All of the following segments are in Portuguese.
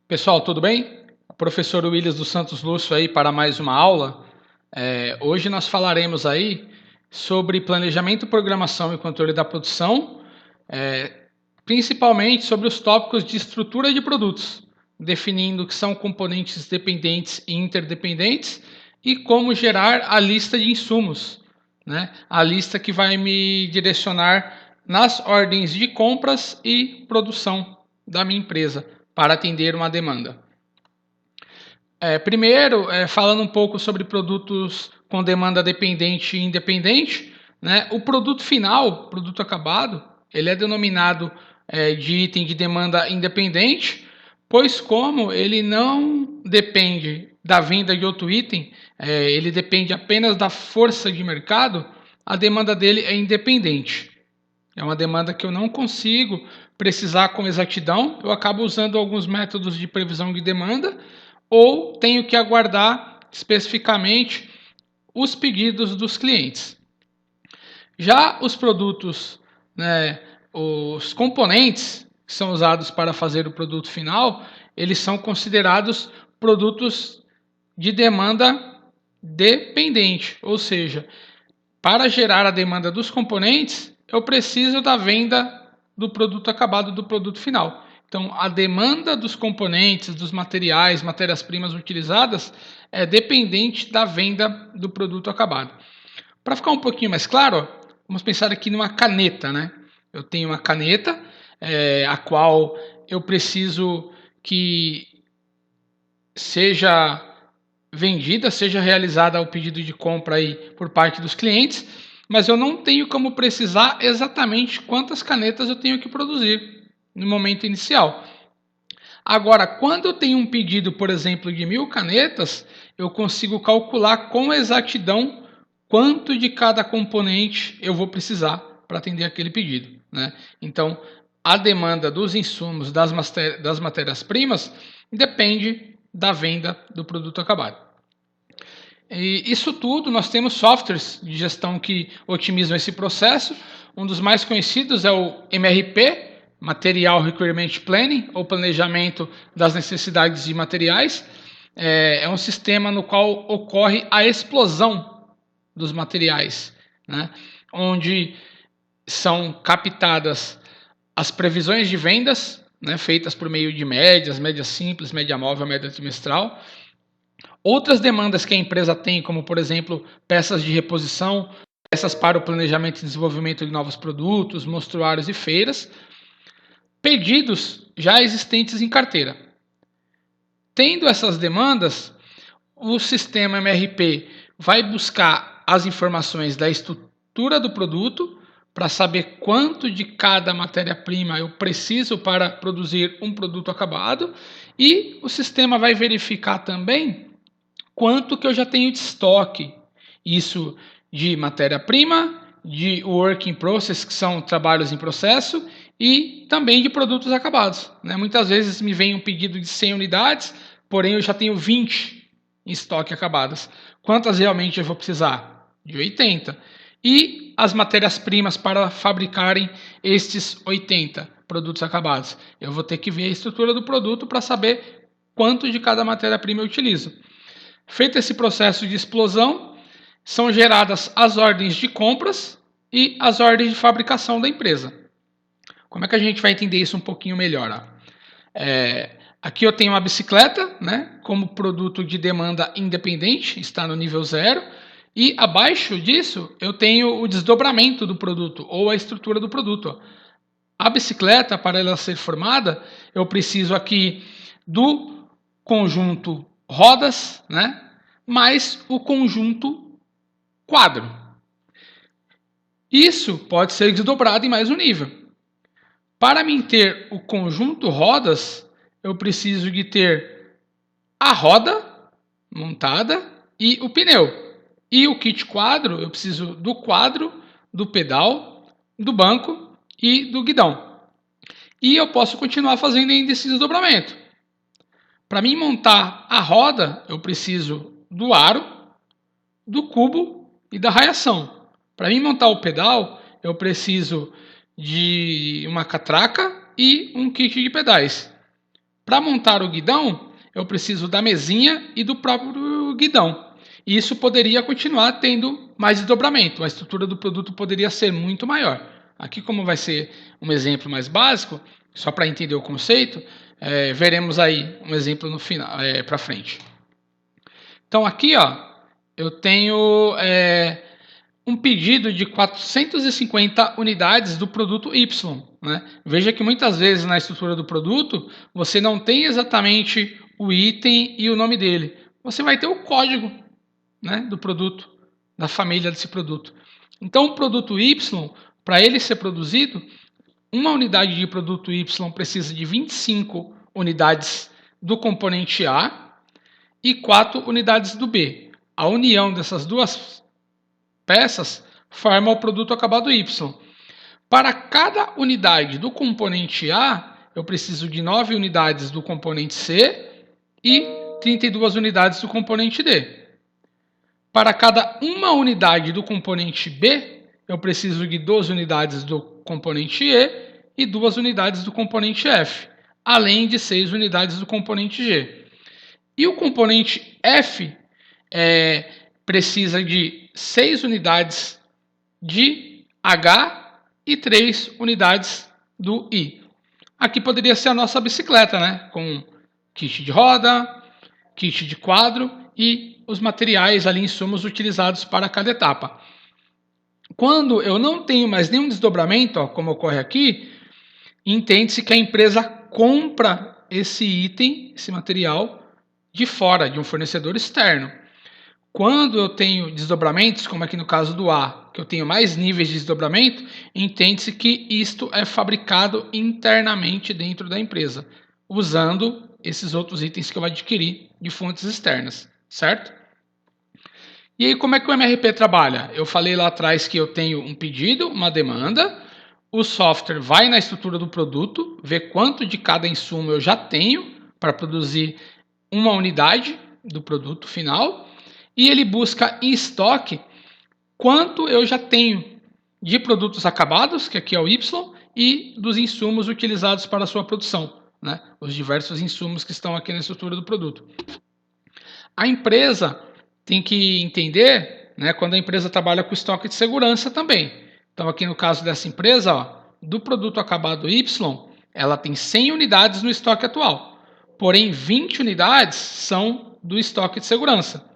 Pessoal, tudo bem? O professor Willis dos Santos Lúcio aí para mais uma aula. Hoje nós falaremos aí sobre planejamento, programação e controle da produção, principalmente sobre os tópicos de estrutura de produtos, definindo o que são componentes dependentes e interdependentes e como gerar a lista de insumos, né? A lista que vai me direcionar nas ordens de compras e produção da minha empresa para atender uma demanda. Primeiro, falando um pouco sobre produtos com demanda dependente e independente, né? O produto final, produto acabado, ele é denominado de item de demanda independente, pois como ele não depende da venda de outro item, ele depende apenas da força de mercado, a demanda dele é independente. É uma demanda que eu não consigo precisar com exatidão, eu acabo usando alguns métodos de previsão de demanda ou tenho que aguardar especificamente os pedidos dos clientes. Já os produtos, né, os componentes que são usados para fazer o produto final, eles são considerados produtos de demanda dependente, ou seja, para gerar a demanda dos componentes, eu preciso da venda do produto acabado, do produto final. Então, a demanda dos componentes, dos materiais, matérias-primas utilizadas é dependente da venda do produto acabado. Para ficar um pouquinho mais claro, vamos pensar aqui numa caneta, né? Eu tenho uma caneta, a qual eu preciso que seja vendida, seja realizada o pedido de compra aí por parte dos clientes, mas eu não tenho como precisar exatamente quantas canetas eu tenho que produzir no momento inicial. Agora, quando eu tenho um pedido, por exemplo, de 1000 canetas, eu consigo calcular com exatidão quanto de cada componente eu vou precisar para atender aquele pedido, né? Então, a demanda dos insumos, das matérias-primas, depende da venda do produto acabado. E isso tudo, nós temos softwares de gestão que otimizam esse processo. Um dos mais conhecidos é o MRP, Material Requirement Planning, ou planejamento das necessidades de materiais. É um sistema no qual ocorre a explosão dos materiais, né? Onde são captadas as previsões de vendas, né, feitas por meio de médias, média simples, média móvel, média trimestral. Outras demandas que a empresa tem, como por exemplo, peças de reposição, peças para o planejamento e desenvolvimento de novos produtos, mostruários e feiras, pedidos já existentes em carteira. Tendo essas demandas, o sistema MRP vai buscar as informações da estrutura do produto para saber quanto de cada matéria-prima eu preciso para produzir um produto acabado, e o sistema vai verificar também quanto que eu já tenho de estoque. Isso de matéria-prima, de work in process, que são trabalhos em processo, e também de produtos acabados, né? Muitas vezes me vem um pedido de 100 unidades, porém eu já tenho 20 em estoque acabadas. Quantas realmente eu vou precisar? De 80. E as matérias-primas para fabricarem estes 80 produtos acabados? Eu vou ter que ver a estrutura do produto para saber quanto de cada matéria-prima eu utilizo. Feito esse processo de explosão, são geradas as ordens de compras e as ordens de fabricação da empresa. Como é que a gente vai entender isso um pouquinho melhor? Aqui eu tenho uma bicicleta, né, como produto de demanda independente, está no nível 0, e abaixo disso eu tenho o desdobramento do produto, ou a estrutura do produto. A bicicleta, para ela ser formada, eu preciso aqui do conjunto rodas, né, mais o conjunto quadro. Isso pode ser desdobrado em mais um nível. Para mim ter o conjunto rodas, eu preciso de ter a roda montada e o pneu. E o kit quadro, eu preciso do quadro, do pedal, do banco e do guidão. E eu posso continuar fazendo ainda esse desdobramento. Para mim montar a roda, eu preciso do aro, do cubo e da raiação. Para mim montar o pedal, eu preciso de uma catraca e um kit de pedais. Para montar o guidão, eu preciso da mesinha e do próprio guidão. E isso poderia continuar tendo mais desdobramento, a estrutura do produto poderia ser muito maior. Aqui, como vai ser um exemplo mais básico, só para entender o conceito, veremos aí um exemplo no final, para frente. Então aqui, ó, eu tenho um pedido de 450 unidades do produto Y. Né? Veja que muitas vezes na estrutura do produto você não tem exatamente o item e o nome dele. Você vai ter o código, né, do produto, da família desse produto. Então o produto Y, para ele ser produzido, uma unidade de produto Y precisa de 25 unidades do componente A e 4 unidades do B. A união dessas duas peças forma o produto acabado Y. Para cada unidade do componente A, eu preciso de 9 unidades do componente C e 32 unidades do componente D. Para cada uma unidade do componente B, eu preciso de 12 unidades do componente E e 2 unidades do componente F, além de 6 unidades do componente G. E o componente F precisa de 6 unidades de H e 3 unidades do I. Aqui poderia ser a nossa bicicleta, né? Com kit de roda, kit de quadro e os materiais ali, insumos utilizados para cada etapa. Quando eu não tenho mais nenhum desdobramento, ó, como ocorre aqui, entende-se que a empresa compra esse item, esse material, de fora, de um fornecedor externo. Quando eu tenho desdobramentos, como aqui no caso do A, que eu tenho mais níveis de desdobramento, entende-se que isto é fabricado internamente dentro da empresa, usando esses outros itens que eu adquiri de fontes externas, certo? E aí, como é que o MRP trabalha? Eu falei lá atrás que eu tenho um pedido, uma demanda, o software vai na estrutura do produto, vê quanto de cada insumo eu já tenho para produzir uma unidade do produto final, e ele busca em estoque quanto eu já tenho de produtos acabados, que aqui é o Y, e dos insumos utilizados para a sua produção, né? Os diversos insumos que estão aqui na estrutura do produto. A empresa tem que entender, né, quando a empresa trabalha com estoque de segurança também. Então aqui no caso dessa empresa, ó, do produto acabado Y, ela tem 100 unidades no estoque atual, porém 20 unidades são do estoque de segurança.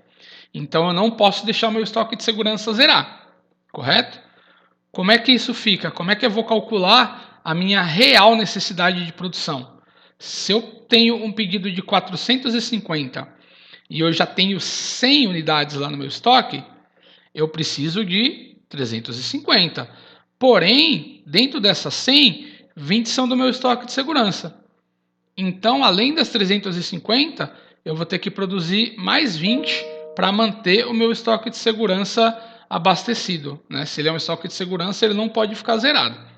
Então eu não posso deixar o meu estoque de segurança zerar, correto? Como é que isso fica? Como é que eu vou calcular a minha real necessidade de produção? Se eu tenho um pedido de 450 e eu já tenho 100 unidades lá no meu estoque, eu preciso de 350. Porém, dentro dessas 100, 20 são do meu estoque de segurança. Então, além das 350, eu vou ter que produzir mais 20 para manter o meu estoque de segurança abastecido. Né? Se ele é um estoque de segurança, ele não pode ficar zerado.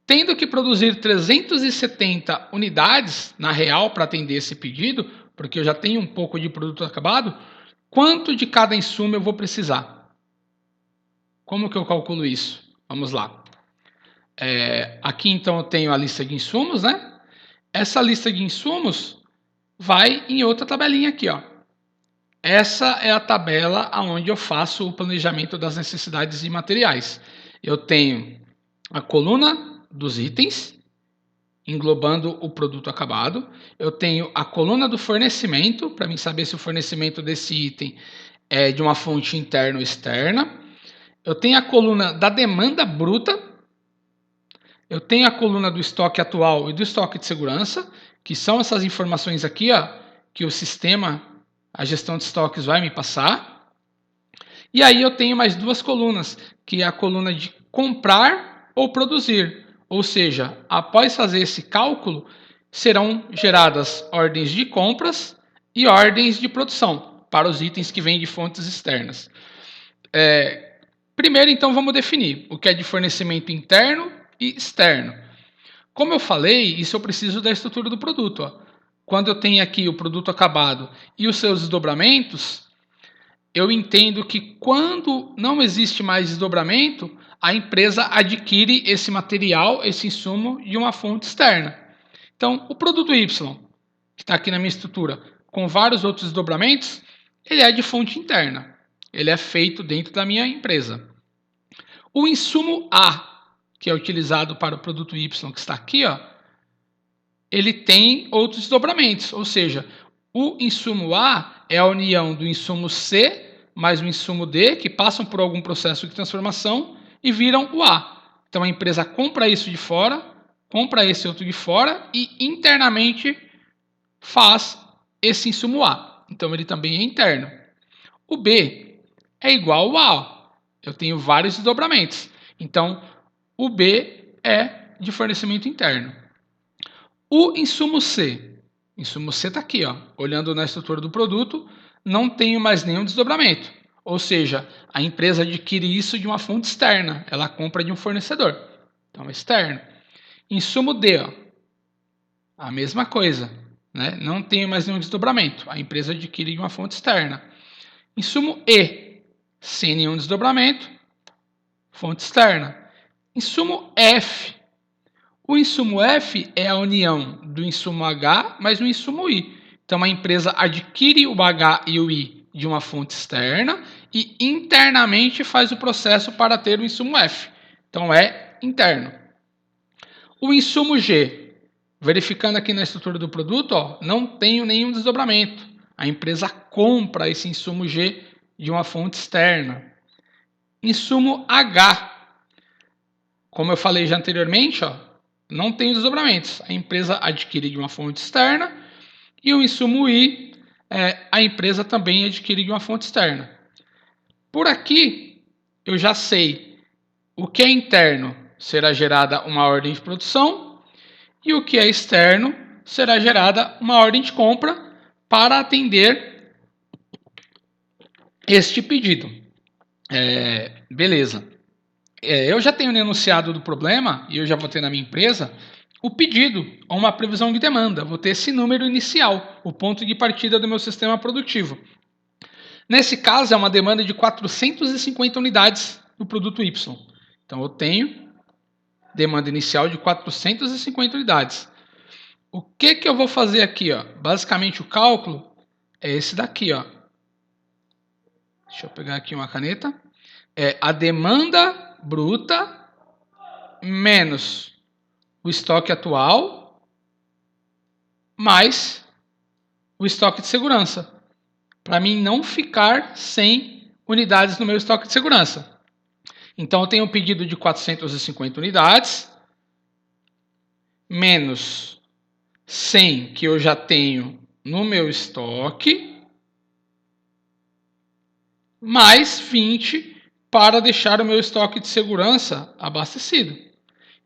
Tendo que produzir 370 unidades na real para atender esse pedido, porque eu já tenho um pouco de produto acabado, quanto de cada insumo eu vou precisar? Como que eu calculo isso? Vamos lá. Aqui então eu tenho a lista de insumos, né? Essa lista de insumos vai em outra tabelinha aqui, ó. Essa é a tabela onde eu faço o planejamento das necessidades de materiais. Eu tenho a coluna dos itens, englobando o produto acabado. Eu tenho a coluna do fornecimento, para mim saber se o fornecimento desse item é de uma fonte interna ou externa. Eu tenho a coluna da demanda bruta. Eu tenho a coluna do estoque atual e do estoque de segurança, que são essas informações aqui, ó, que o sistema, a gestão de estoques vai me passar. E aí eu tenho mais duas colunas, que é a coluna de comprar ou produzir. Ou seja, após fazer esse cálculo, serão geradas ordens de compras e ordens de produção para os itens que vêm de fontes externas. Primeiro, então, vamos definir o que é de fornecimento interno e externo. Como eu falei, isso eu preciso da estrutura do produto. Ó. Quando eu tenho aqui o produto acabado e os seus desdobramentos, eu entendo que quando não existe mais desdobramento, a empresa adquire esse material, esse insumo de uma fonte externa. Então, o produto Y, que está aqui na minha estrutura, com vários outros desdobramentos, ele é de fonte interna. Ele é feito dentro da minha empresa. O insumo A, que é utilizado para o produto Y, que está aqui, ó, ele tem outros desdobramentos, ou seja, o insumo A é a união do insumo C mais o insumo D, que passam por algum processo de transformação e viram o A. Então a empresa compra isso de fora, compra esse outro de fora e internamente faz esse insumo A. Então ele também é interno. O B é igual ao A. Eu tenho vários desdobramentos. Então o B é de fornecimento interno. O insumo C está aqui, ó, olhando na estrutura do produto, não tenho mais nenhum desdobramento. Ou seja, a empresa adquire isso de uma fonte externa, ela compra de um fornecedor. Então, é externo. Insumo D, ó, a mesma coisa, né? Não tenho mais nenhum desdobramento, a empresa adquire de uma fonte externa. Insumo E, sem nenhum desdobramento, fonte externa. Insumo F. O insumo F é a união do insumo H mais o insumo I. Então, a empresa adquire o H e o I de uma fonte externa e internamente faz o processo para ter o insumo F. Então, é interno. O insumo G, verificando aqui na estrutura do produto, ó, não tenho nenhum desdobramento. A empresa compra esse insumo G de uma fonte externa. Insumo H, como eu falei já anteriormente, ó, não tem desdobramentos. A empresa adquire de uma fonte externa e o insumo I, a empresa também adquire de uma fonte externa. Por aqui, eu já sei o que é interno será gerada uma ordem de produção e o que é externo será gerada uma ordem de compra para atender este pedido. Beleza. Eu já tenho no enunciado do problema, e eu já vou ter na minha empresa, o pedido ou uma previsão de demanda. Vou ter esse número inicial, o ponto de partida do meu sistema produtivo. Nesse caso, é uma demanda de 450 unidades do produto Y. Então, eu tenho demanda inicial de 450 unidades. O que eu vou fazer aqui? Ó? Basicamente, o cálculo é esse daqui. Ó. Deixa eu pegar aqui uma caneta. É a demanda bruta menos o estoque atual mais o estoque de segurança, para mim não ficar sem unidades no meu estoque de segurança. Então eu tenho um pedido de 450 unidades menos 100 que eu já tenho no meu estoque mais 20 para deixar o meu estoque de segurança abastecido.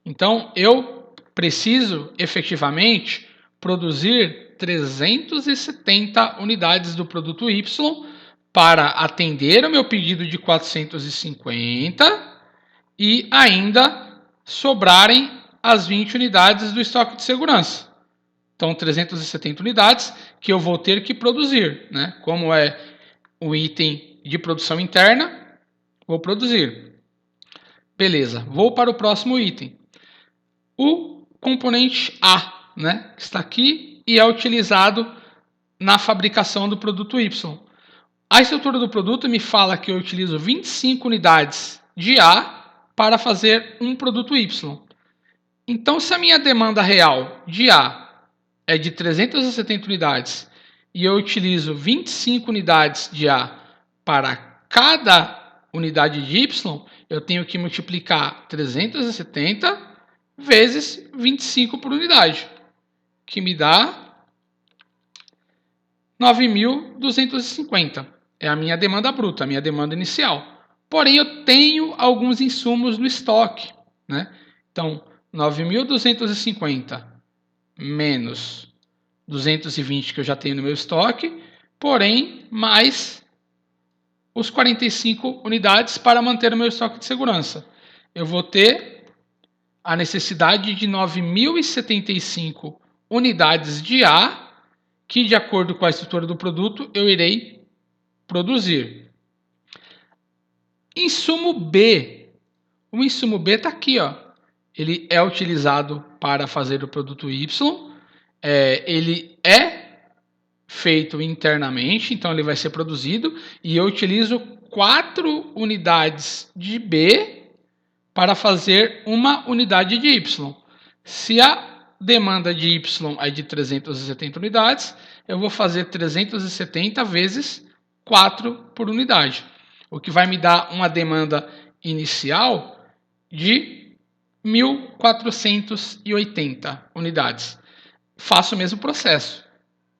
Então, eu preciso efetivamente produzir 370 unidades do produto Y para atender o meu pedido de 450 e ainda sobrarem as 20 unidades do estoque de segurança. Então, 370 unidades que eu vou ter que produzir, né? Como é o item de produção interna, vou produzir. Beleza, vou para o próximo item. O componente A, né, que está aqui e é utilizado na fabricação do produto Y. A estrutura do produto me fala que eu utilizo 25 unidades de A para fazer um produto Y. Então, se a minha demanda real de A é de 370 unidades e eu utilizo 25 unidades de A para cada unidade de Y, eu tenho que multiplicar 370 vezes 25 por unidade, que me dá 9.250. É a minha demanda bruta, a minha demanda inicial. Porém, eu tenho alguns insumos no estoque, né? Então, 9.250 menos 220 que eu já tenho no meu estoque, porém, mais os 45 unidades para manter o meu estoque de segurança. Eu vou ter a necessidade de 9.075 unidades de A, que, de acordo com a estrutura do produto, eu irei produzir. Insumo B. O insumo B está aqui, ó. Ele é utilizado para fazer o produto Y ele é feito internamente, então ele vai ser produzido, e eu utilizo 4 unidades de B para fazer uma unidade de Y. Se a demanda de Y é de 370 unidades, eu vou fazer 370 vezes 4 por unidade, o que vai me dar uma demanda inicial de 1.480 unidades. Faço o mesmo processo,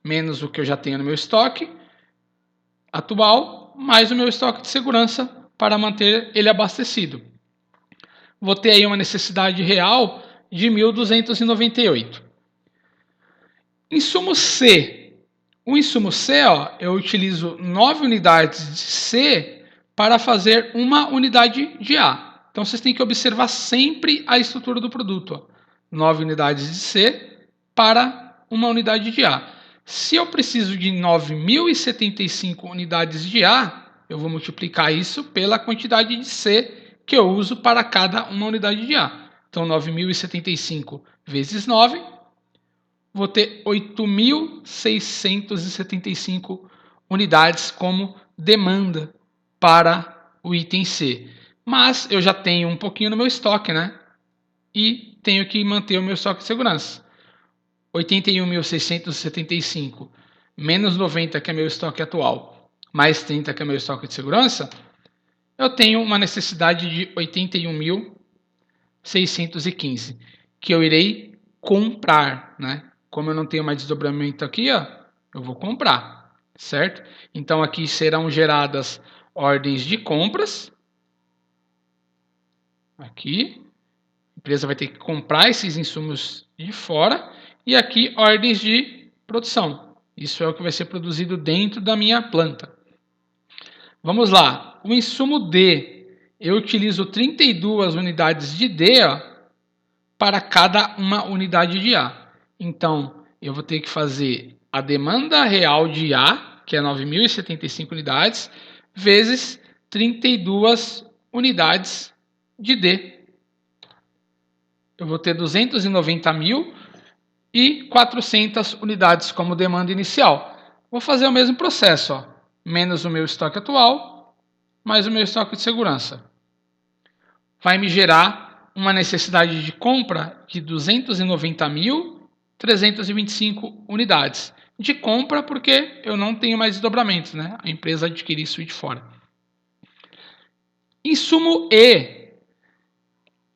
menos o que eu já tenho no meu estoque atual, mais o meu estoque de segurança para manter ele abastecido. Vou ter aí uma necessidade real de 1.298. Insumo C. O insumo C, eu utilizo 9 unidades de C para fazer uma unidade de A. Então, vocês têm que observar sempre a estrutura do produto. 9 unidades de C para uma unidade de A. Se eu preciso de 9.075 unidades de A, eu vou multiplicar isso pela quantidade de C que eu uso para cada uma unidade de A. Então, 9.075 vezes 9, vou ter 8.675 unidades como demanda para o item C. Mas eu já tenho um pouquinho no meu estoque, né? E tenho que manter o meu estoque de segurança. 81.675 menos 90, que é meu estoque atual, mais 30, que é meu estoque de segurança, eu tenho uma necessidade de 81.615, que eu irei comprar, né? Como eu não tenho mais desdobramento aqui, eu vou comprar, certo? Então aqui serão geradas ordens de compras. Aqui, a empresa vai ter que comprar esses insumos de fora. E aqui, ordens de produção. Isso é o que vai ser produzido dentro da minha planta. Vamos lá. O insumo D. Eu utilizo 32 unidades de D para cada uma unidade de A. Então, eu vou ter que fazer a demanda real de A, que é 9.075 unidades, vezes 32 unidades de D. Eu vou ter 290.400 unidades como demanda inicial. Vou fazer o mesmo processo, menos o meu estoque atual, mais o meu estoque de segurança. Vai me gerar uma necessidade de compra de 290.325 unidades. De compra porque eu não tenho mais desdobramentos, né? A empresa adquire isso de fora. Insumo E.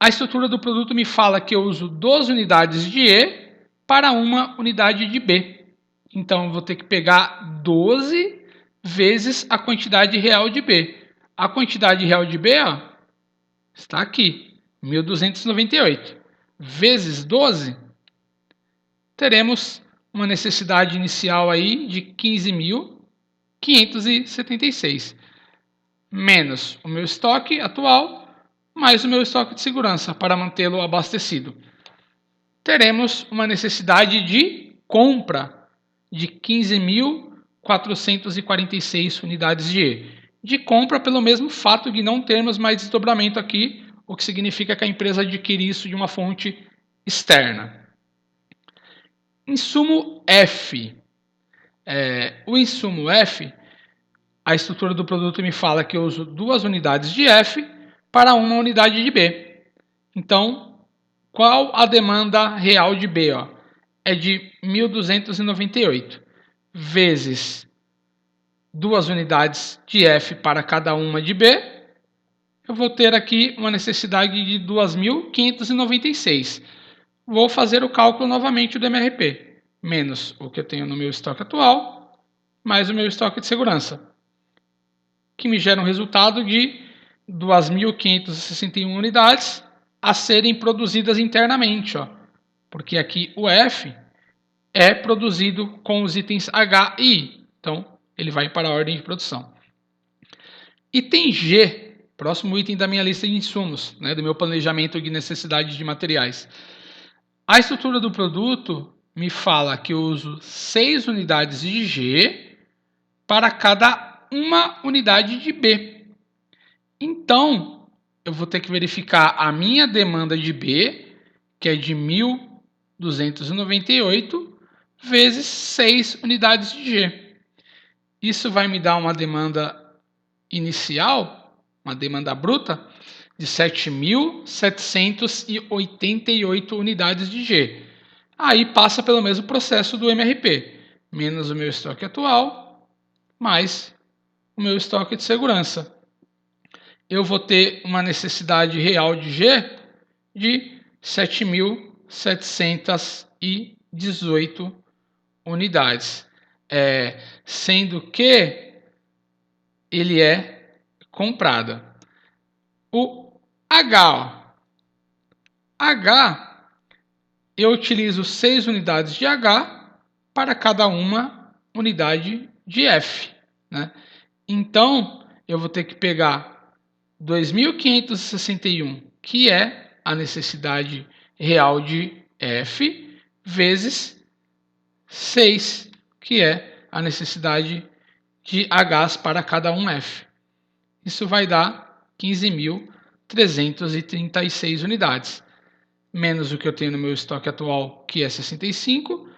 A estrutura do produto me fala que eu uso 12 unidades de E para uma unidade de B. Então, eu vou ter que pegar 12 vezes a quantidade real de B. A quantidade real de B está aqui, 1.298. Vezes 12, teremos uma necessidade inicial aí de 15.576. Menos o meu estoque atual, mais o meu estoque de segurança para mantê-lo abastecido. Teremos uma necessidade de compra de 15.446 unidades de E. De compra pelo mesmo fato de não termos mais desdobramento aqui, o que significa que a empresa adquire isso de uma fonte externa. Insumo F. O insumo F, a estrutura do produto me fala que eu uso 2 unidades de F para uma unidade de B. Então, qual a demanda real de B? É de 1.298 vezes 2 unidades de F para cada uma de B. Eu vou ter aqui uma necessidade de 2.596. Vou fazer o cálculo novamente do MRP, menos o que eu tenho no meu estoque atual, mais o meu estoque de segurança, que me gera um resultado de 2.561 unidades a serem produzidas internamente, porque aqui o F é produzido com os itens H e I, então ele vai para a ordem de produção. Item G, próximo item da minha lista de insumos, né, do meu planejamento de necessidades de materiais. A estrutura do produto me fala que eu uso 6 unidades de G para cada uma unidade de B. Então, eu vou ter que verificar a minha demanda de B, que é de 1.298, vezes 6 unidades de G. Isso vai me dar uma demanda inicial, uma demanda bruta, de 7.788 unidades de G. Aí passa pelo mesmo processo do MRP, menos o meu estoque atual, mais o meu estoque de segurança. Eu vou ter uma necessidade real de G de 7.718 unidades, sendo que ele é comprada. O H, eu utilizo 6 unidades de H para cada uma unidade de F, né? Então, eu vou ter que pegar 2.561, que é a necessidade real de F, vezes 6, que é a necessidade de Hs para cada um F. Isso vai dar 15.336 unidades, menos o que eu tenho no meu estoque atual, que é 65,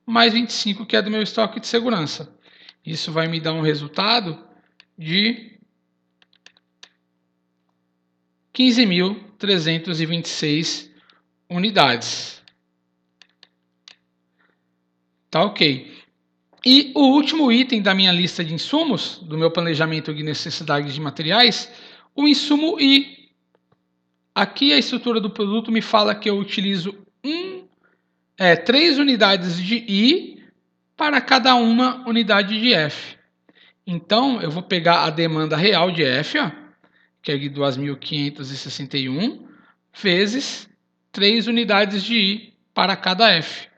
mais 25, que é do meu estoque de segurança. Isso vai me dar um resultado de 15.326 unidades. Tá ok. E o último item da minha lista de insumos, do meu planejamento de necessidades de materiais, o insumo I. Aqui a estrutura do produto me fala que eu utilizo 3 unidades de I para cada uma unidade de F. Então, eu vou pegar a demanda real de F, ó, que é de 2.561, vezes 3 unidades de I para cada F.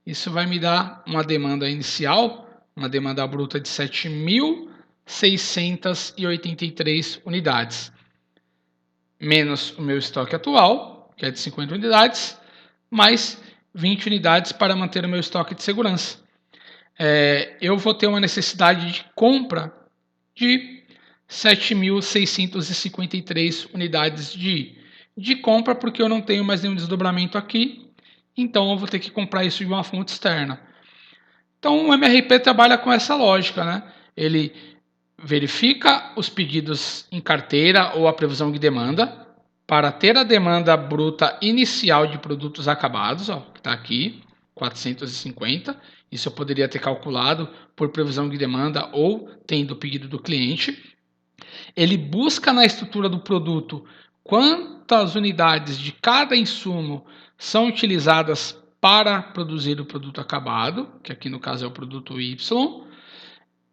Isso vai me dar uma demanda inicial, uma demanda bruta de 7.683 unidades, menos o meu estoque atual, que é de 50 unidades, mais 20 unidades para manter o meu estoque de segurança. Eu vou ter uma necessidade de compra de 7.653 unidades de compra, porque eu não tenho mais nenhum desdobramento aqui, então eu vou ter que comprar isso de uma fonte externa. Então o MRP trabalha com essa lógica, né? Ele verifica os pedidos em carteira ou a previsão de demanda para ter a demanda bruta inicial de produtos acabados, ó, que está aqui, 450. Isso eu poderia ter calculado por previsão de demanda ou tendo o pedido do cliente. Ele busca na estrutura do produto quantas unidades de cada insumo são utilizadas para produzir o produto acabado, que aqui no caso é o produto Y.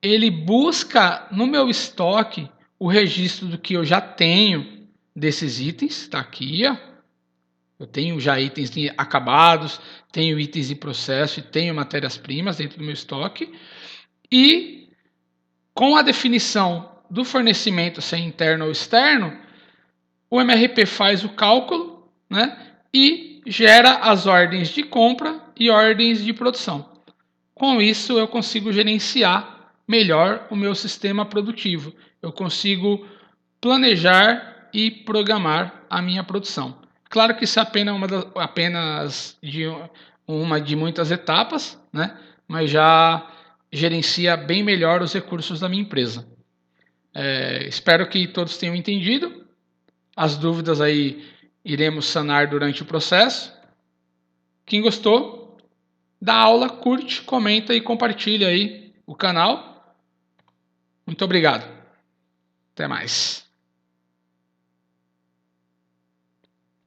Ele busca no meu estoque o registro do que eu já tenho desses itens, está aqui, ó. Eu tenho já itens acabados, tenho itens de processo e tenho matérias-primas dentro do meu estoque. E com a definição do fornecimento, se é interno ou externo, o MRP faz o cálculo, né, e gera as ordens de compra e ordens de produção. Com isso, eu consigo gerenciar melhor o meu sistema produtivo. Eu consigo planejar e programar a minha produção. Claro que isso é apenas uma de muitas etapas, né, mas já gerencia bem melhor os recursos da minha empresa. Espero que todos tenham entendido. As dúvidas aí iremos sanar durante o processo. Quem gostou da aula, curte, comenta e compartilha aí o canal. Muito obrigado. Até mais.